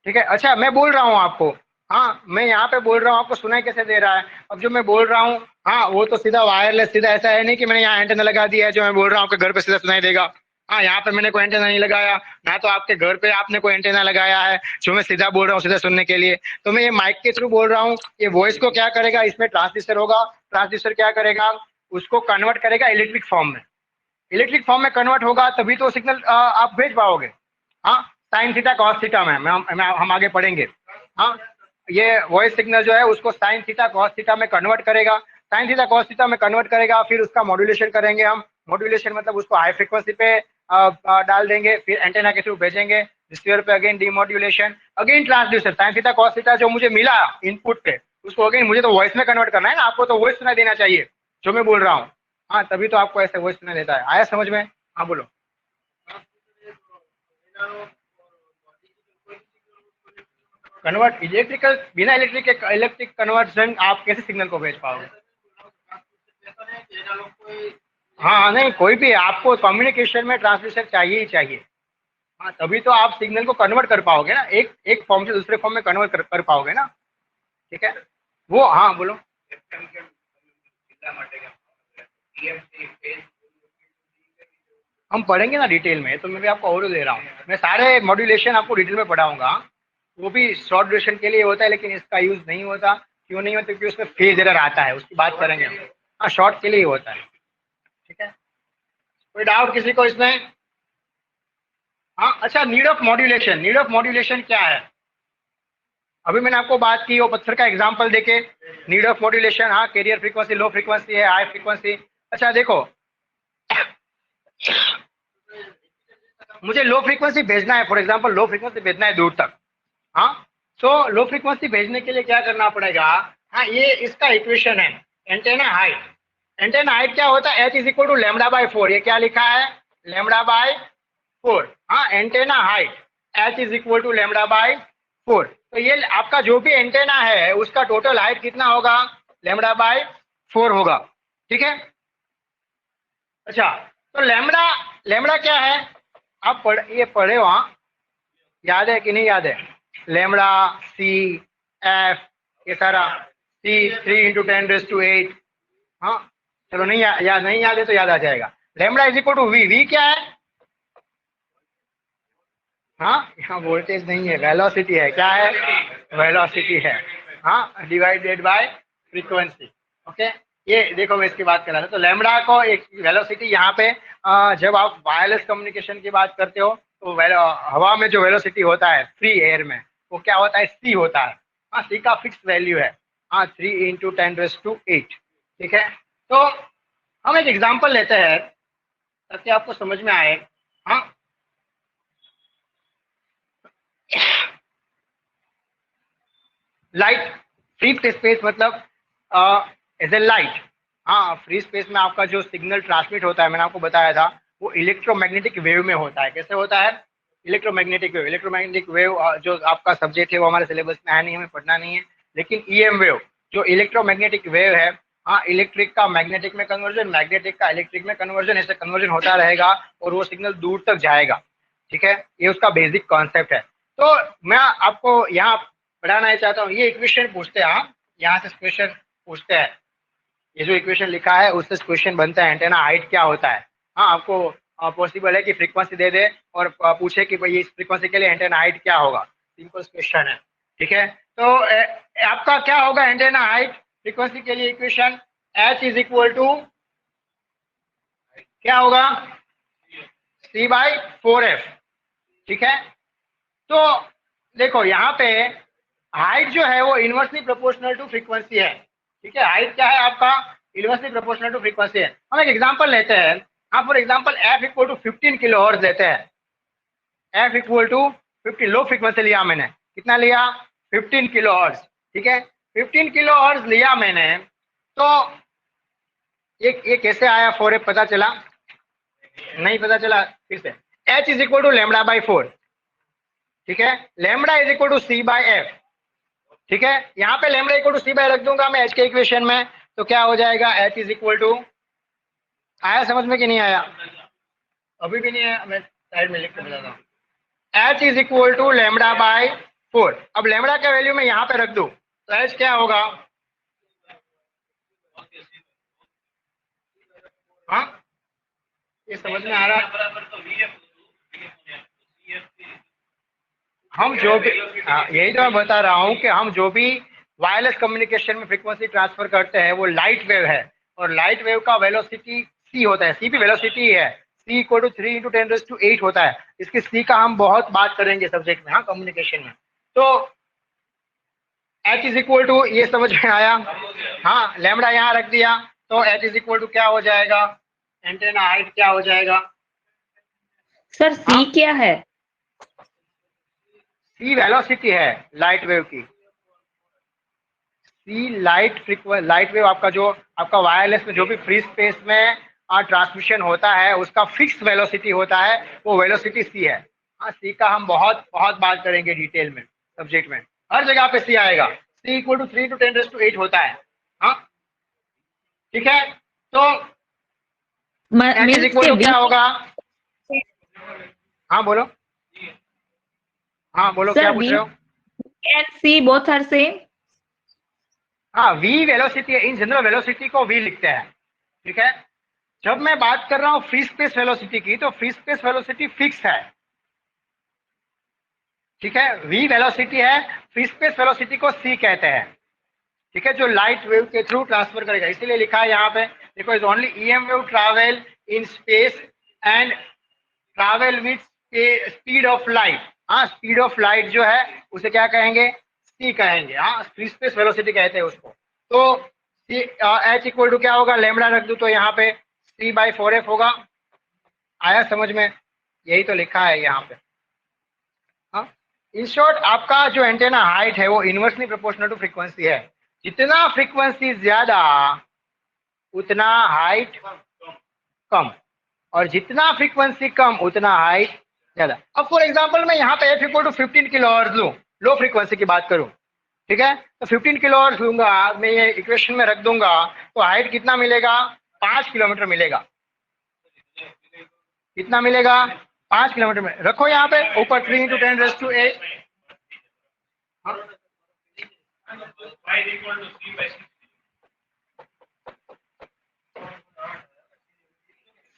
ठीक है, अच्छा मैं बोल रहा हूँ आपको, हाँ मैं यहाँ पे बोल रहा हूँ, आपको सुनाई कैसे दे रहा है? अब जो मैं बोल रहा हूँ, हाँ वो तो सीधा वायरलेस, सीधा ऐसा है नहीं कि मैंने यहाँ एंटेना लगा दिया है, जो मैं बोल रहा हूँ आपके घर पे सीधा सुनाई देगा। हाँ, यहाँ पे मैंने कोई एंटेना नहीं लगाया ना, तो आपके घर पे आपने कोई एंटेना लगाया है जो मैं सीधा बोल रहा हूँ सीधा सुनने के लिए। तो मैं ये माइक के थ्रू बोल रहा हूँ। ये वॉइस को क्या करेगा, इसमें ट्रांसड्यूसर होगा, ट्रांसड्यूसर क्या करेगा, उसको कन्वर्ट करेगा इलेक्ट्रिक फॉर्म में। इलेक्ट्रिक फॉर्म में कन्वर्ट होगा तभी तो सिग्नल आप भेज पाओगे। हाँ, साइन थीटा कॉस थीटा में हम आगे पढ़ेंगे। हाँ, ये वॉइस सिग्नल जो है उसको साइन थीटा कॉस थीटा में कन्वर्ट करेगा, साइन थीटा कॉस थीटा में कन्वर्ट करेगा, फिर उसका मॉड्यूलेशन करेंगे हम। मॉड्यूलेशन मतलब उसको हाई फ्रीक्वेंसी पे डाल देंगे, फिर एंटेना के थ्रू भेजेंगे, रिसीवर पे again demodulation, again transducer, sine theta cos theta जो मुझे मिला इनपुट पे उसको अगेन मुझे तो वॉइस में कन्वर्ट करना है ना, आपको तो वॉइस सुनाई देना चाहिए जो मैं बोल रहा हूँ। हाँ, तभी तो आपको ऐसे वॉइस सुनाई देता है। आया समझ में? हाँ बोलो। कन्वर्ट इलेक्ट्रिकल, बिना इलेक्ट्रिक कन्वर्जन आप कैसे सिग्नल को भेज पाओगे? हाँ नहीं, कोई भी आपको कम्युनिकेशन में ट्रांसड्यूसर चाहिए ही चाहिए। हाँ, तभी तो आप सिग्नल को कन्वर्ट कर पाओगे ना, एक फॉर्म से दूसरे फॉर्म में कन्वर्ट कर पाओगे ना। ठीक है, वो हाँ बोलो। हम पढ़ेंगे ना डिटेल में, तो मैं भी आपको और दे रहा हूँ, मैं सारे मॉड्यूलेशन आपको डिटेल में पढ़ाऊंगा। वो भी शॉर्ट ड्यूरेशन के लिए होता है, लेकिन इसका यूज नहीं होता। क्यों नहीं होता? क्योंकि उसमें फेज एरर आता है, उसकी बात करेंगे हम। हाँ, शॉर्ट के लिए होता है। ठीक है, कोई डाउट किसी को इसमें? हाँ, अच्छा need of modulation, need of modulation क्या है? अभी मैंने आपको बात की वो पत्थर का एग्जांपल देके, नीड ऑफ मॉड्यूलेशन, हाँ कैरियर फ्रीक्वेंसी लो फ्रीक्वेंसी है, हाई फ्रीक्वेंसी। अच्छा देखो, मुझे लो फ्रीक्वेंसी भेजना है, फॉर एग्जांपल लो फ्रीक्वेंसी भेजना है दूर तक। हाँ, तो लो फ्रीक्वेंसी भेजने के लिए क्या करना पड़ेगा? हाँ, ये इसका इक्वेशन है, एंटेना हाइट। एंटेना हाइट क्या होता है? H is equal to lambda by 4। ये क्या लिखा है? Lambda by 4। हाँ, antenna height H is equal to lambda by 4। तो ये आपका जो भी एंटेना है उसका टोटल हाइट कितना होगा? लेमडा बाई 4 होगा। ठीक है, अच्छा तो लेमडा, लेमडा क्या है? आप ये पढ़े वहां, याद है कि नहीं याद है? लेमडा सी एफ, ये सारा सी 3 × 10⁸ हाँ, चलो नहीं याद नहीं याद है तो याद आ जाएगा। Lambda is equal to V, V क्या है? हाँ, यहाँ वोल्टेज नहीं है, वेलोसिटी है। क्या है? वेलोसिटी है। हाँ, डिवाइडेड बाय फ्रीक्वेंसी। ओके, ये देखो मैं इसकी बात कर रहा था। तो लेमडा को एक वेलोसिटी यहाँ पे जब आप वायरलेस कम्युनिकेशन की बात करते हो तो हवा में जो वेलोसिटी होता है फ्री एयर में, वो क्या होता है? सी होता है। हाँ, सी का फिक्स वैल्यू है, हाँ 3 × 10⁸ ठीक है, तो हम एक एग्जांपल लेते हैं ताकि आपको समझ में आए। हाँ, लाइट, फ्री स्पेस मतलब एज ए लाइट। हाँ, फ्री स्पेस में आपका जो सिग्नल ट्रांसमिट होता है, मैंने आपको बताया था, वो इलेक्ट्रोमैग्नेटिक वेव में होता है। कैसे होता है? इलेक्ट्रोमैग्नेटिक वेव जो आपका सब्जेक्ट है वो हमारे सिलेबस में है नहीं, हमें पढ़ना नहीं है। लेकिन ईएम वेव जो इलेक्ट्रोमैग्नेटिक वेव है, हाँ, इलेक्ट्रिक का मैग्नेटिक में कन्वर्जन, मैग्नेटिक का इलेक्ट्रिक में कन्वर्जन, ऐसे कन्वर्जन होता रहेगा और वो सिग्नल दूर तक जाएगा। ठीक है, ये उसका बेसिक कॉन्सेप्ट है। तो मैं आपको यहाँ पढ़ाना चाहता हूँ, ये इक्वेशन पूछते हैं, हाँ, यहाँ से क्वेश्चन पूछते हैं, ये जो इक्वेशन लिखा है उससे क्वेश्चन बनता है एंटेना हाइट क्या होता है। हाँ, आपको पॉसिबल है कि फ्रीक्वेंसी दे दे और पूछे कि भाई इस फ्रीक्वेंसी के लिए एंटेना हाइट क्या होगा, सिंपल क्वेश्चन है। ठीक है, तो आपका क्या होगा एंटेना हाइट फ्रीक्वेंसी के लिए equation, H is equal to क्या होगा, C/4f। ठीक है, तो देखो यहाँ पे हाइट जो है वो इनवर्सली प्रोपोर्शनल टू फ्रीक्वेंसी है। ठीक है, हाइट क्या है आपका, इनवर्सली प्रोपोर्शनल टू फ्रीक्वेंसी है। हम एक एग्जांपल लेते हैं, हाँ, for example f equal to 15 kilo hertz लेते हैं, f equal to 15, low frequency लिया मैंने, कितना लिया, 15 किलो हर्ट्ज। ठीक है, 15 किलो हर्ट्ज लिया मैंने, तो ये कैसे आया 4f, पता चला, नहीं पता चला, फिर से h इज इक्वल टू λ/4। ठीक है, lambda is equal to C/f। ठीक है, यहाँ पे लैम्बडा इक्वल टू C/f रख दूंगा मैं h के इक्वेशन में, तो क्या हो जाएगा, h इज इक्वल टू, आया समझ में कि नहीं आया, अभी भी नहीं आया, मैं साइड में लिख के बताता हूँ, h इज इक्वल टू λ/4। अब लैम्बडा का वैल्यू मैं यहाँ पे रख दूं तो h क्या होगा, हाँ, ये समझ में आ रहा है, हम जो भी, हाँ, यही तो मैं बता रहा हूँ कि हम जो भी वायरलेस कम्युनिकेशन में फ्रीक्वेंसी ट्रांसफर करते हैं वो लाइट वेव है, और लाइट वेव का वेलोसिटी c होता है, c भी वेलोसिटी है, c इक्वल टू 3 × 10⁸ होता है। इसकी c का हम बहुत बात करेंगे सब्जेक्ट में, हाँ, कम्युनिकेशन में। तो h इज इक्वल टू, ये समझ में आया, हाँ, लैम्बडा यहाँ रख दिया, तो h इज इक्वल टू क्या हो जाएगा, एंटेना हाइट क्या हो जाएगा, सर सी हाँ, क्या है? c वेलोसिटी है लाइट वेव की, सी लाइट वेव आपका जो आपका वायरलेस में जो भी फ्री स्पेस में ट्रांसमिशन होता है उसका फिक्स वेलोसिटी होता है, वो वेलोसिटी सी है। हाँ, सी का हम बहुत बहुत बात करेंगे डिटेल में सब्जेक्ट में, हर जगह पे सी आएगा, सी इक्वल टू 3 × 10⁸ होता है। हाँ, ठीक है, तो एच इज मीन्स इक्वल के टू वी क्या होगा, हाँ बोलो, हाँ बोलो, क्या सर पूछ वी रहे हो, and C both are same. हाँ, V velocity, in general velocity को वी लिखते हैं। ठीक है, जब मैं बात कर रहा हूँ फ्री स्पेस वेलोसिटी की, तो फ्री स्पेस वेलोसिटी फिक्स है। ठीक है, वी वेलोसिटी है, फ्री स्पेस वेलोसिटी को सी कहते हैं। ठीक है, जो लाइट वेव के थ्रू ट्रांसफर करेगा, इसीलिए लिखा है यहाँ पे, देखो, is only EM wave travel in space and travel with speed of light. हाँ, स्पीड ऑफ लाइट जो है उसे क्या कहेंगे, सी कहेंगे, हाँ, फ्री स्पेस वेलोसिटी कहते हैं उसको। तो एच इक्वल टू क्या होगा, लैम्बडा रख दू तो यहाँ पे C/4f होगा, आया समझ में, यही तो लिखा है यहाँ पे। हाँ, इन शॉर्ट आपका जो एंटेना हाइट है वो इनवर्सली प्रोपोर्शनल टू फ्रीक्वेंसी है, जितना फ्रीक्वेंसी ज्यादा उतना हाइट कम, और जितना फ्रीक्वेंसी कम उतना हाइट ज्यादा। अब फॉर एग्जांपल मैं यहाँ पे f equal to 15 kilo hertz लूँ, लो फ्रीक्वेंसी की बात करूँ, ठीक है, तो 15 किलो हर्ट्ज लूंगा मैं, ये इक्वेशन में रख दूंगा, तो हाइट कितना मिलेगा, 5 किलोमीटर मिलेगा, कितना मिलेगा, 5 किलोमीटर में रखो यहाँ पे ऊपर 3 × 10⁸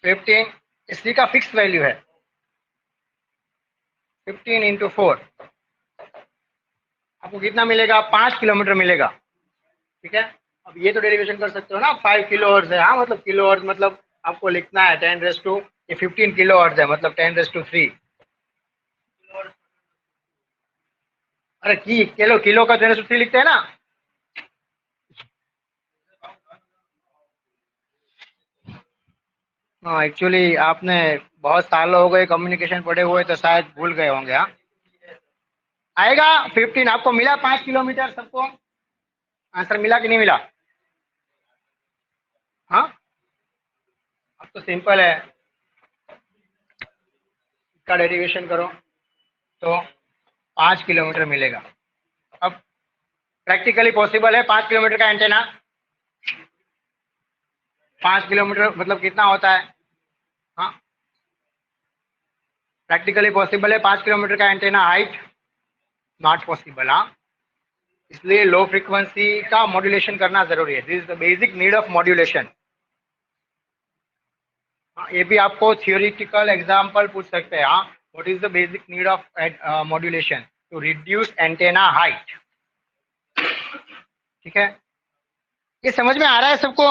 15, इसी का फिक्स वैल्यू है 15 × 4, आपको कितना मिलेगा, 5 किलोमीटर मिलेगा। ठीक है, अब ये तो डेरिवेशन कर सकते हो ना, 5 किलो हर्ट्ज है, हाँ, मतलब किलो हर्ट्ज मतलब आपको लिखना है 10⁻, ये 15 किलो हर्ट्ज है मतलब 10⁻3। अरे किलो किलो का 10⁻3 लिखते हैं ना, हाँ, एक्चुअली आपने बहुत सालों हो गए कम्युनिकेशन पढ़े हुए तो शायद भूल गए होंगे, हाँ, आएगा 15, आपको मिला 5 किलोमीटर सबको, आंसर मिला कि नहीं मिला, हाँ, अब तो सिंपल है, इसका डेरिवेशन करो, तो 5 किलोमीटर मिलेगा। अब प्रैक्टिकली पॉसिबल है 5 किलोमीटर का एंटेना? 5 किलोमीटर मतलब कितना होता है? हाँ, प्रैक्टिकली पॉसिबल है 5 किलोमीटर का एंटेना हाइट? Not possible. हाँ, इसलिए लो फ्रीक्वेंसी का मॉड्यूलेशन करना जरूरी है। This is the basic need of modulation. ये भी आपको थियोरिटिकल एग्जांपल पूछ सकते हैं। हाँ, what is the basic need of modulation? To reduce antenna height. ठीक है, ये समझ में आ रहा है सबको?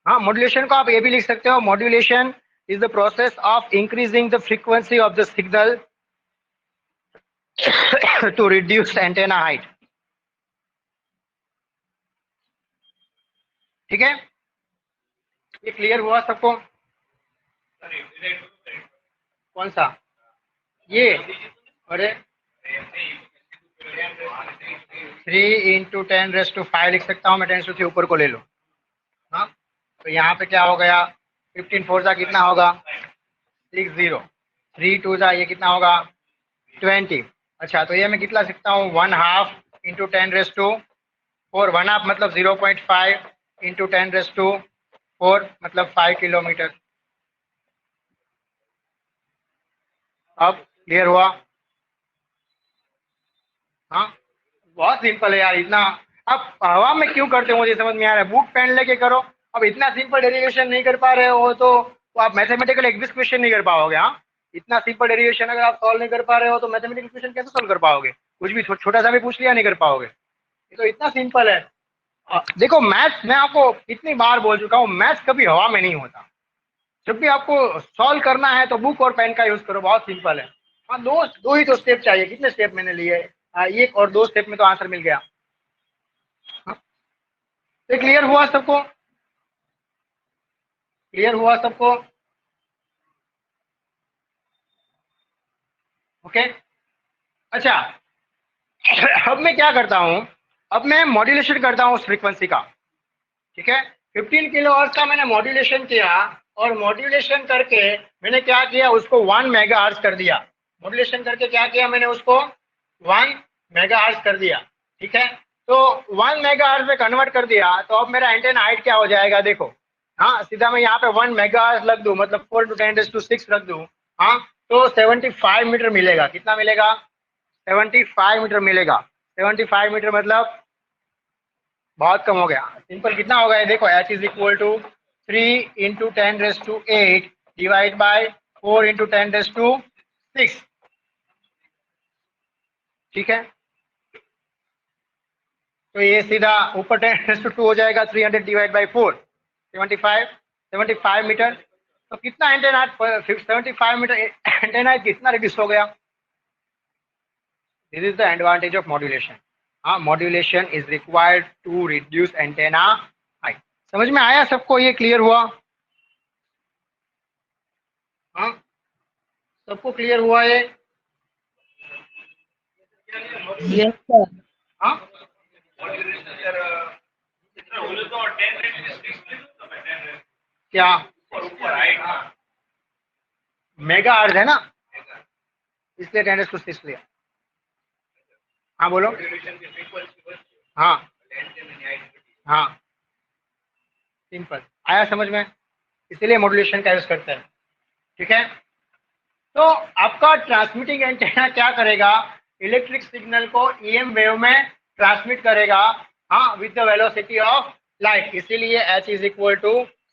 हाँ, मॉड्यूलेशन को आप ये भी लिख सकते हो, modulation is the process of increasing the frequency of the signal to reduce antenna height. ठीक है, ये क्लियर हुआ सबको? कौन सा? ये? अरे 3 × 10⁵ लिख सकता हूँ मैं, 10⁻³ ऊपर को ले लो। हाँ, तो यहाँ पे क्या हो गया? 15 4 कितना होगा? 60। 3 2 ये कितना होगा? 20। अच्छा, तो ये मैं कितना लिखता हूँ? 1/2 × 10⁻⁴। 1/2 मतलब 0.5 × 10⁻⁴ मतलब 5 किलोमीटर। अब क्लियर हुआ? हाँ, बहुत सिंपल है यार। इतना अब हवा में क्यों करते हो मुझे समझ में आ रहा है। बुक पेन लेके करो। अब इतना सिंपल डेरिवेशन नहीं कर पा रहे हो तो आप मैथमेटिकल एग्जीक्यूशन नहीं कर पाओगे। हाँ, इतना सिंपल डेरिवेशन अगर आप सॉल्व नहीं कर पा रहे हो तो मैथमेटिकल इक्वेशन कैसे सॉल्व कर पाओगे? कुछ भी छोटा सा भी पूछ लिया नहीं कर पाओगे। ये तो इतना सिंपल है। देखो मैथ्स, मैं आपको इतनी बार बोल चुका हूँ, मैथ्स कभी हवा में नहीं होता। जब भी आपको सॉल्व करना है तो बुक और पेन का यूज करो, बहुत सिंपल है। हाँ, दो ही तो स्टेप चाहिए। कितने स्टेप मैंने लिए? एक और 2 स्टेप में तो आंसर मिल गया। हाँ, ये क्लियर हुआ सबको? क्लियर हुआ सबको? ओके। अच्छा, अब मैं क्या करता हूँ? अब मैं मॉड्यूलेशन करता हूँ उस फ्रीक्वेंसी का। ठीक है, 15 किलो हर्ट्ज का मैंने मॉड्यूलेशन किया, और मॉड्यूलेशन करके मैंने क्या किया? उसको 1 मेगा हर्ट्ज कर दिया। मॉड्यूलेशन करके क्या किया मैंने? उसको 1 मेगा हर्ट्ज कर दिया। ठीक है, तो 1 मेगा हर्ट्ज में कन्वर्ट कर दिया, तो अब मेरा एंटेना हाइट क्या हो जाएगा? देखो, हाँ, सीधा मैं यहाँ पे 1 मेगा हर्ट्ज रख दूं, मतलब 4 × 10⁶ रख दूं। हाँ, तो 75 मीटर मिलेगा। कितना मिलेगा? 75 मीटर मिलेगा। 75 मीटर मतलब बहुत कम हो गया। सिंपल कितना होगा ये देखो, h is equal to 3 × 10⁸ divide by 4 × 10⁶। ठीक है, तो ये सीधा ऊपर 10⁻² हो जाएगा। 300 डिवाइड बाई 4, 75 मीटर। तो कितना एंटेना? 75 मीटर एंटेना कितना रिड्यूस हो गया? This is the advantage of modulation. हाँ, modulation is required to reduce antenna height. समझ में आया सबको? ये क्लियर हुआ? हाँ, सबको क्लियर हुआ ये? Yes, sir. हाँ, क्या मेगा अर्ज है ना, इसलिए 10⁻⁶ लिया। हाँ बोलो। हाँ हाँ, सिंपल आया समझ में? इसीलिए मॉड्यूलेशन का यूज करते हैं। ठीक है, तो आपका ट्रांसमिटिंग एंटेना क्या करेगा? इलेक्ट्रिक सिग्नल को ईएम वेव में ट्रांसमिट करेगा। हाँ, with the velocity of light. इसीलिए h is equal to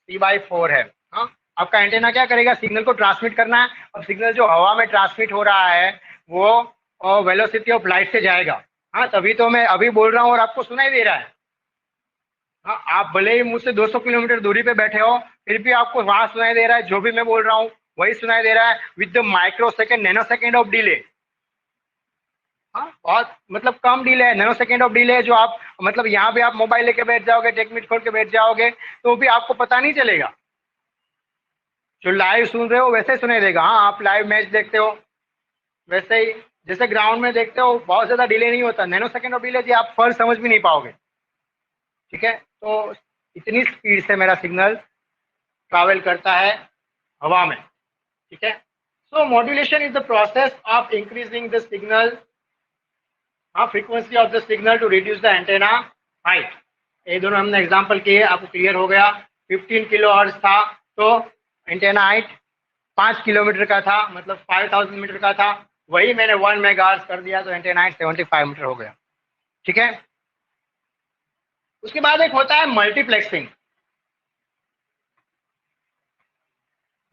c/4 है। हाँ, आपका एंटेना क्या करेगा? सिग्नल को ट्रांसमिट करना है। अब सिग्नल जो हवा में ट्रांसमिट हो रहा है वो वेलोसिटी ऑफ लाइट से जाएगा। हाँ, तभी तो मैं अभी बोल रहा हूँ और आपको सुनाई दे रहा है। हाँ, आप भले ही मुझसे 200 किलोमीटर दूरी पे बैठे हो, फिर भी आपको वहां सुनाई दे रहा है। जो भी मैं बोल रहा हूँ वही सुनाई दे रहा है, with the micro second, nano second of delay. हाँ, बहुत मतलब कम डिले है, नैनो सेकेंड ऑफ डिले है। जो आप मतलब यहाँ पे आप मोबाइल लेके बैठ जाओगे, टेक्निक खोल के बैठ जाओगे, तो भी आपको पता नहीं चलेगा। जो लाइव सुन रहे हो वैसे सुनाई देगा। हाँ, आप लाइव मैच देखते हो वैसे ही, जैसे ग्राउंड में देखते हो, बहुत ज्यादा डिले नहीं होता। नैनो सेकेंड ऑफ डिले जी, आप फर्स्ट समझ भी नहीं पाओगे। ठीक है, तो इतनी स्पीड से मेरा सिग्नल ट्रैवल करता है हवा में, ठीक है। So modulation is the process of increasing the signal frequency of the signal to reduce the antenna height. ये दोनों हमने एग्जांपल किए, आपको क्लियर हो गया। 15 किलो हर्ट्ज था तो एंटेना हाइट 5 किलोमीटर का था, मतलब 5000 मीटर का था। वही मैंने 1 मेगाहर्ट्ज कर दिया तो एंटेना हाइट 75 मीटर हो गया, ठीक है। उसके बाद एक होता है मल्टीप्लेक्सिंग।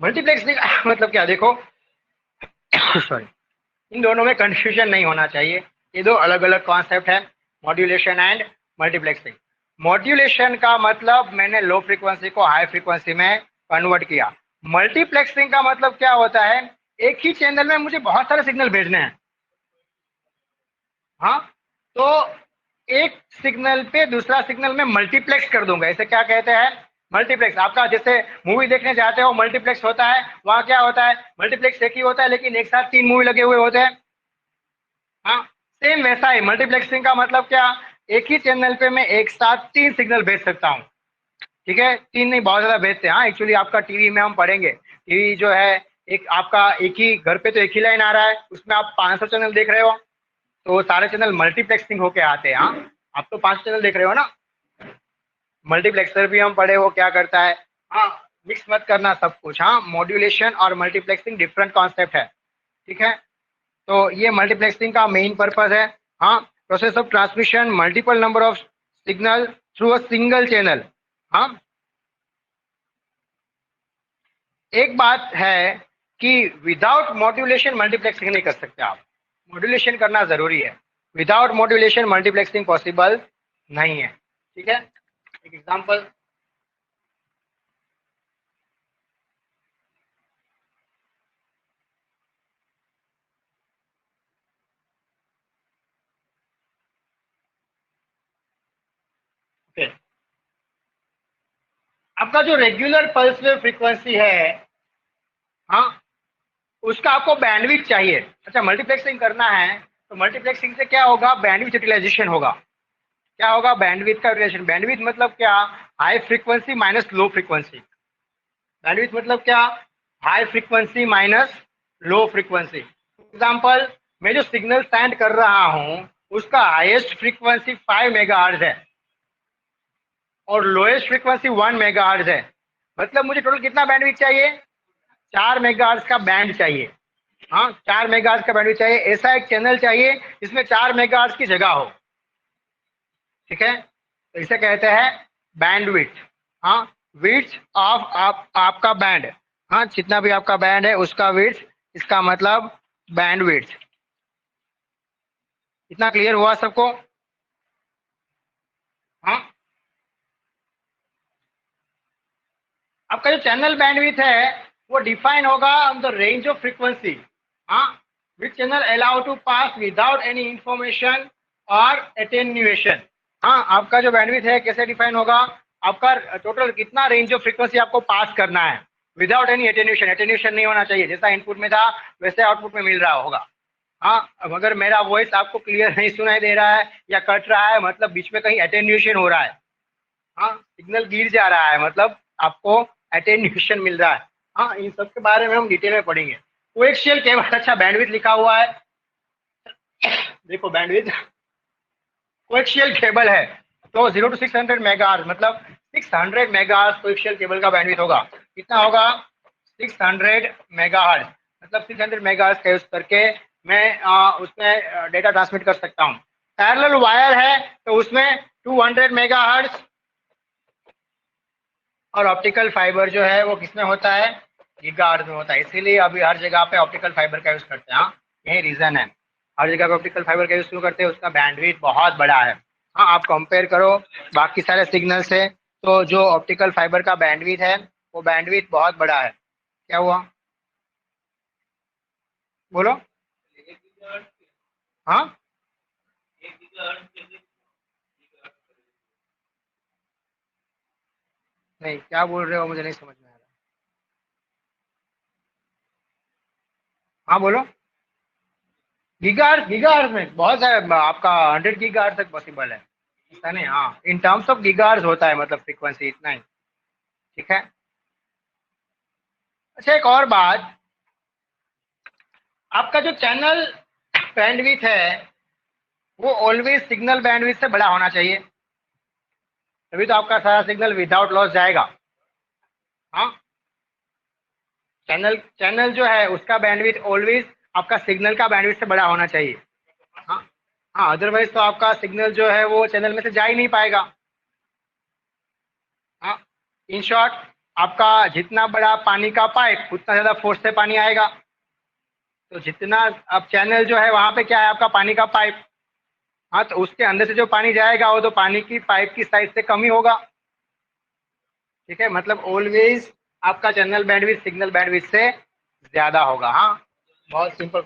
मल्टीप्लेक्सिंग मतलब क्या, देखो सॉरी, इन दोनों में कंफ्यूजन नहीं होना चाहिए। ये दो अलग अलग कॉन्सेप्ट है, मॉड्यूलेशन एंड मल्टीप्लेक्सिंग। मॉड्यूलेशन का मतलब मैंने लो फ्रीक्वेंसी को हाई फ्रीक्वेंसी में कन्वर्ट किया। मल्टीप्लेक्सिंग का मतलब क्या होता है, एक ही चैनल में मुझे बहुत सारे सिग्नल भेजने हैं। हाँ, तो एक सिग्नल पे दूसरा सिग्नल में मल्टीप्लेक्स कर दूंगा, इसे क्या कहते हैं, मल्टीप्लेक्स। आपका जैसे मूवी देखने जाते हो मल्टीप्लेक्स होता है, वहां क्या होता है, मल्टीप्लेक्स एक ही होता है लेकिन एक साथ 3 मूवी लगे हुए होते हैं। हाँ, सेम वैसा ही मल्टीप्लेक्सिंग का मतलब क्या, एक ही चैनल पे मैं एक साथ 3 सिग्नल भेज सकता हूँ, ठीक है। 3 नहीं, बहुत ज्यादा भेजते हैं। हाँ, एक्चुअली आपका टीवी में हम पढ़ेंगे, टीवी जो है एक आपका एक ही घर पे तो एक ही लाइन आ रहा है, उसमें आप 500 चैनल देख रहे हो, तो वो सारे चैनल मल्टीप्लेक्सिंग होके आते हैं। हाँ, आप तो 5 चैनल देख रहे हो ना। मल्टीप्लेक्सर भी हम पढ़े, वो क्या करता है। हाँ, मिक्स मत करना सब कुछ। हाँ, मॉड्यूलेशन और मल्टीप्लेक्सिंग डिफरेंट कॉन्सेप्ट है, ठीक है। तो ये मल्टीप्लेक्सिंग का मेन पर्पज है। हाँ, process of transmission multiple number of signal through a single channel. हाँ, एक बात है कि विदाउट मॉड्यूलेशन मल्टीप्लेक्सिंग नहीं कर सकते आप, मॉड्यूलेशन करना जरूरी है। विदाउट मॉड्यूलेशन मल्टीप्लेक्सिंग पॉसिबल नहीं है, ठीक है। एक एग्जांपल, ओके, आपका जो रेगुलर पल्स वेव फ्रीक्वेंसी है, हाँ, उसका आपको बैंडविड्थ चाहिए। अच्छा, मल्टीप्लेक्सिंग करना है तो मल्टीप्लेक्सिंग से क्या होगा, बैंडविड्थ यूटिलाइजेशन होगा। क्या होगा, बैंडविड्थ का यूटिलाइजेशन। बैंडविड्थ मतलब क्या, high frequency minus low frequency. Bandwidth मतलब क्या, high frequency minus low frequency. Example, मैं जो सिग्नल सेंड कर रहा हूं उसका हाईएस्ट फ्रीक्वेंसी 5 मेगाहर्ट्ज है और लोएस्ट फ्रीक्वेंसी 1 मेगाहर्ट्ज है। मतलब मुझे टोटल कितना बैंडविड्थ चाहिए, 4 मेगाहर्ट्ज का बैंड चाहिए। हाँ, 4 मेगाहर्ट्ज का बैंडविड्थ चाहिए। ऐसा एक चैनल चाहिए जिसमें 4 मेगाहर्ट्ज की जगह हो, ठीक है। तो इसे कहते हैं बैंडविड्थ। हाँ, विड्थ ऑफ आपका बैंड। हाँ, जितना भी आपका बैंड है उसका विड्थ, इसका मतलब बैंडविड्थ। इतना क्लियर हुआ सबको। हाँ, आपका जो चैनल बैंडविड्थ है वो डिफाइन होगा on the range of frequency. हाँ, which channel allow to pass without any information और एटेन्यूएशन। हाँ, आपका जो बैंडविड्थ है कैसे डिफाइन होगा, आपका टोटल कितना रेंज ऑफ फ्रीक्वेंसी आपको पास करना है विदाउट एनी एटेन्यूएशन। एटेन्यूएशन नहीं होना चाहिए, जैसा इनपुट में था वैसे आउटपुट में मिल रहा होगा। हाँ, अब अगर मेरा वॉइस आपको क्लियर नहीं सुनाई दे रहा है या कट रहा है, मतलब बीच में कहीं एटेन्यूएशन हो रहा है। हाँ, सिग्नल गिर जा रहा है, मतलब आपको एटेन्यूएशन मिल रहा है। हाँ, इन सब के बारे में हम डिटेल में पढ़ेंगे। कोएक्सियल केबल, अच्छा बैंडविड्थ लिखा हुआ है, देखो बैंडविड्थ कोएक्सियल केबल है तो 0 to 600 मेगाहर्ट्ज, मतलब 600 मेगाहर्ट्ज कोएक्सियल केबल का बैंडविड्थ होगा। कितना होगा, 600 मेगाहर्ट्ज। मतलब 600 मेगाहर्ट्ज का यूज करके मैं उसमें डेटा ट्रांसमिट कर सकता हूँ। पैरेलल वायर है तो उसमें 200 मेगाहर्ट्ज, और ऑप्टिकल फाइबर जो है वो किसमें होता है, गीगाहर्ट्ज में होता है। इसीलिए अभी हर जगह पे ऑप्टिकल फाइबर का यूज करते हैं। हाँ, यही रीजन है, हर जगह पे ऑप्टिकल फाइबर का यूज क्यों करते हैं, उसका बैंडविड्थ बहुत बड़ा है। हाँ, आप कंपेयर करो बाकी सारे सिग्नल से, तो जो ऑप्टिकल फाइबर का बैंडविड्थ है वो बैंडविड्थ बहुत बड़ा है। क्या हुआ, बोलो। हाँ, नहीं, क्या बोल रहे हो, मुझे नहीं समझ में आ रहा। हाँ, बोलो। गीगाहर्ट्ज, गीगाहर्ट्ज में बहुत सारे, आपका 100 गीगाहर्ट्ज तक पॉसिबल है, ऐसा नहीं। हाँ, इन टर्म्स ऑफ गीगाहर्ट्ज होता है, मतलब फ्रीक्वेंसी इतना ही, ठीक है। अच्छा, एक और बात, आपका जो चैनल बैंडविड्थ है वो ऑलवेज सिग्नल बैंडविड्थ से बड़ा होना चाहिए, तभी तो आपका सारा सिग्नल विदाउट लॉस जाएगा। हाँ, चैनल चैनल जो है उसका बैंडविड्थ ऑलवेज आपका सिग्नल का बैंडविड्थ से बड़ा होना चाहिए। हाँ हाँ, अदरवाइज तो आपका सिग्नल जो है वो चैनल में से जा ही नहीं पाएगा। हाँ, इन शॉर्ट, आपका जितना बड़ा पानी का पाइप उतना ज़्यादा फोर्स से पानी आएगा। तो जितना अब चैनल जो है वहाँ पे क्या है, आपका पानी का पाइप। हाँ, तो उसके अंदर से जो पानी जाएगा वो तो पानी की पाइप की साइज से कम ही होगा। ठीक है, मतलब ऑलवेज आपका चैनल बैंडविड्थ सिग्नल बैंडविड्थ से ज़्यादा होगा। हाँ, बहुत सिंपल।